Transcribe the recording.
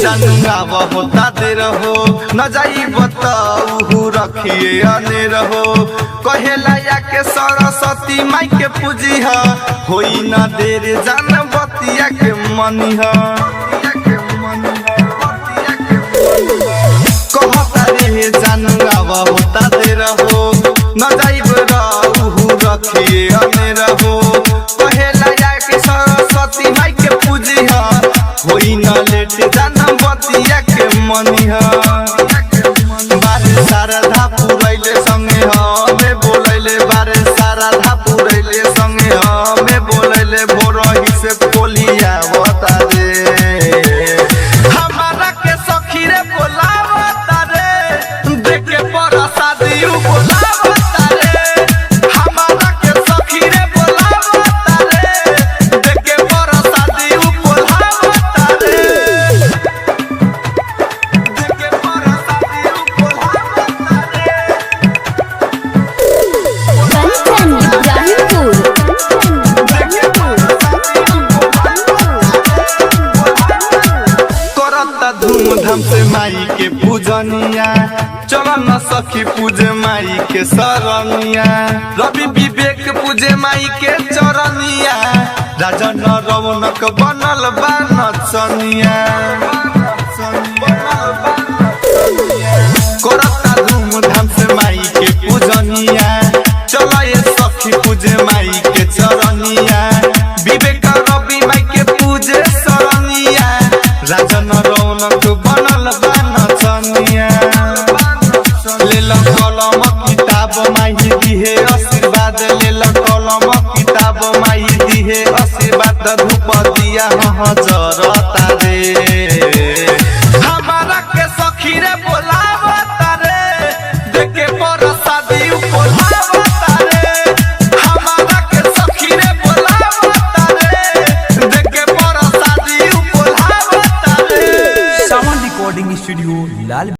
जानूंगा वह होता दे रहो न जाई बताऊ रखिए अने रहो कहेला या के सरस्वती माई के पूजी होई न देर जान बतिया के मनी कहता रे जानूंगा वह होता दे रहो न जाई बताऊ रखिए अने रहो कहेला या के सरस्वती माई के पूजी होई न लेट जान बतिया के मनी बारे शारदा पुरैले संगे हमें बोलैले बारे शारदा पुरैले संगे हमें बोलैले भोरही से बोलिया बता दे हमारा के सखी रे बोलावता रे देखे पर शादी बोलावता रे हमारा के सखी रे बोलावता रे देखे पर शादी बोलावता रे देखे पर शादी बोलावता रे कंचन इब्राहिमपुर करता धूमधाम से माई के पूजनिया चल न सखी पूजे माई के सरनिया रवि विवेक पूजे माई के चरनिया राजन रौनक बनल बा नचनिया करता धूमधाम से माई के पूजनिया चल ये सखी पूजे माई के चरनिया विवेक रवि माई के पूजे सरनिया राजन रौनक बनल बा नचनिया लेल कलम किताब माई दिहे आशीर्वाद लेल कलम किताब माई दिहे आशीर्वाद धूप दिया जरता रे